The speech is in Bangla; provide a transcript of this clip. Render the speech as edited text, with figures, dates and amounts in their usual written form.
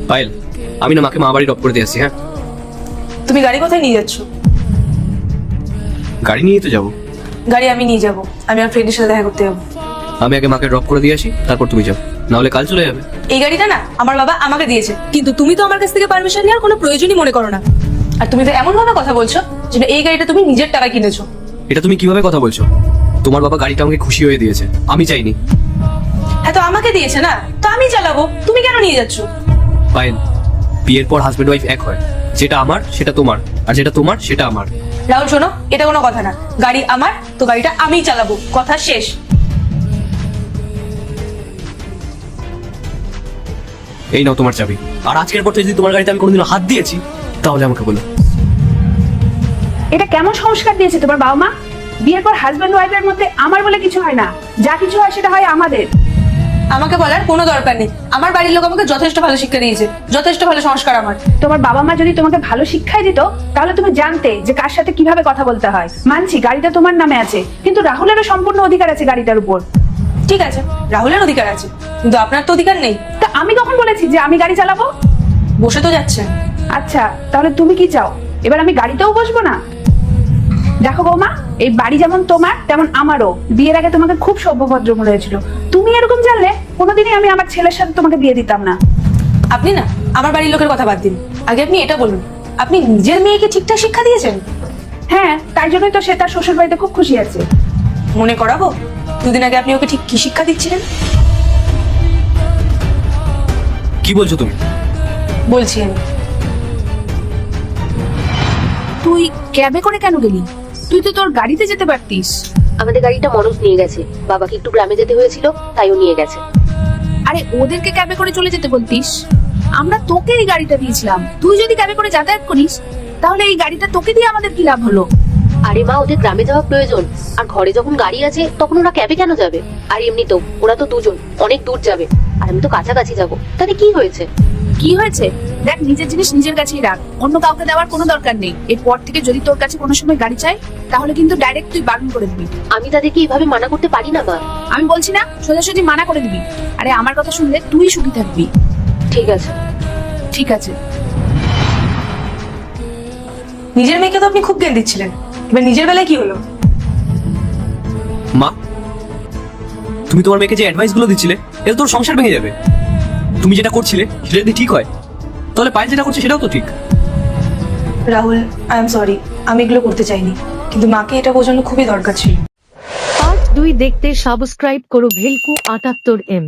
পায়েল, আমি না মাকে মা বাড়ি ড্রপ করে দিয়ে আসছি। হ্যাঁ, তুমি গাড়ি কোথায় নিয়ে যাচ্ছ? গাড়ি নিয়েই তো যাবো। গাড়ি আমি নিয়ে যাবো, আমি আমার ফ্রেন্ডের সাথে দেখা করতে যাবো। আমি আগে মাকে ড্রপ করে দিয়ে আসি, তারপর তুমি যাও, নাহলে কাল চলে যাবে। এই গাড়িটা না আমার বাবা আমাকে দিয়েছে, কিন্তু তুমি তো আমার কাছ থেকে পারমিশন নেওয়ার কোনো প্রয়োজনই মনে করো না। আর তুমি তো এমন ভাবে কথা বলছো যেন এই গাড়িটা তুমি নিজের টাকায় কিনেছো। এটা তুমি কিভাবে কথা বলছো? তোমার বাবা গাড়িটা আমাকে খুশি হয়ে দিয়েছে, আমি চাইনি। হ্যাঁ, তো আমাকে দিয়েছে না, তো আমি চালাবো, তুমি কেন নিয়ে যাচ্ছ? পায়েল, বিয়ের পর হাজবেন্ড ওয়াইফ এক হয়। যেটা আমার সেটা তোমার, আর যেটা তোমার সেটা আমার। রাহুল শোনো, এটা কোনো কথা না। গাড়ি আমার, তো গাড়িটা আমিই চালাবো, কথা শেষ। এই নাও তোমার চাবি। আর আজকের পর থেকে যদি তোমার গাড়িতে আমি কোনোদিন হাত দিয়েছি, তাহলে আমাকে বলো। এটা কেমন সংস্কার দিয়েছে তোমার বাবা মা? বিয়ের পর হাজবেন্ড ওয়াইফের মধ্যে আমার বলে কিছু হয় না, যা কিছু হয় সেটা হয় আমাদের। আমাকে বলার কোনো দরকার নেই, আমার বাড়ির লোক আমাকে যথেষ্ট ভালো শিক্ষা দিয়েছে, যথেষ্ট ভালো সংস্কার আমার। তোমার বাবা মা যদি তোমাকে ভালো শিক্ষাই দিত, তাহলে তুমি জানতে যে কার সাথে কিভাবে কথা বলতে হয়। মানছি গাড়িটা তোমার নামে আছে, কিন্তু রাহুলেরও সম্পূর্ণ অধিকার আছে গাড়িটার উপর। ঠিক আছে, রাহুলের অধিকার আছে, কিন্তু আপনার তো অধিকার নেই। তা আমি কখন বলেছি যে আমি গাড়ি চালাবো? বসে তো যাচ্ছেন। আচ্ছা, তাহলে তুমি কি চাও এবার আমি গাড়িতেও বসবো না? দেখো বৌমা, এই বাড়ি যেমন তোমার তেমন আমারও। বিয়ের আগে তোমাকে খুব সভ্যভদ্র মনে হয়েছিল, তুমি এরকম জানলে কোনোদিনই আমি আমার ছেলের সাথে তোমাকে বিয়ে দিতাম না। আপনি না আমার বাড়ির লোকের কথা বাদ দিন, আগে আপনি এটা বলুন, আপনি নিজের মেয়েকে ঠিকঠাক শিক্ষা দিয়েছেন? হ্যাঁ, তাই জন্যই তো সে তার শ্বশুর বাড়িতে খুব খুশি আছে। মনে করাবো, দুদিন আগে আপনি ওকে ঠিক কি শিক্ষা দিচ্ছিলেন? কি বলছো তুমি? বলছি আমি। তুই ক্যাবে করে কেন গেলি? তুই তো তোর গাড়িতে যেতে পারতিস। আমাদের গাড়িটা মনোজ নিয়ে গেছে, বাবাকে একটু গ্রামে যেতে হয়েছিল, তাইও নিয়ে গেছে। আরে ওদেরকে ক্যাবে করে চলে যেতে বলতিস, আমরা তোকে এই গাড়িটা দিয়েছিলাম। তুই যদি ক্যাবে করে যাতায়াত করিস, তাহলে এই গাড়িটা তোকে দিয়ে আমাদের কি লাভ হলো? আরে মা, ওদের গ্রামে যাওয়া প্রয়োজন, আর ঘরে যখন গাড়ি আছে তখন ওরা ক্যাবে কেন যাবে? আর এমনিতেও ওরা তো দুজন, অনেক দূর যাবে, আর আমি তো কাছাকাছি যাবো, তাতে কি হয়েছে? কি হয়েছে? দেখ, নিজের জিনিস নিজের কাছেই রাখ, অন্য কাউকে দেওয়ার কোনো দরকার নেই। এরপর থেকে যদি তোর কাছে কোনো সময় গাড়ি চাই, তাহলে কিন্তু ডাইরেক্ট তুই বারণ করে দিবি। আমি তাদেরকে এইভাবে মানা করতে পারি না মা। আমি বলছি না, সোজাসুজি মানা করে দিবি। আরে আমার কথা শুনলে তুই সুখী থাকবি। ঠিক আছে। ঠিক আছে। নিজের মেয়েকে তো আপনি খুব জ্ঞান দিচ্ছিলেন, এবার নিজের বেলায় কি হলো? মা, তুমি তোমার মেয়েকে যে অ্যাডভাইস গুলো দিচ্ছিলে, এটা তোর সংসার ভেঙে যাবে। তুমি যেটা করছিলে সেটা যদি ঠিক হয়, তাহলে পায়েল যেটা করছে সেটাও তো ঠিক। রাহুল, আই এম সরি, আমি এগুলো করতে চাইনি, কিন্তু মাকে এটা বোঝানো খুবই দরকার ছিল। পার্ট 2 দেখতে সাবস্ক্রাইব করো ভেলকু 78M।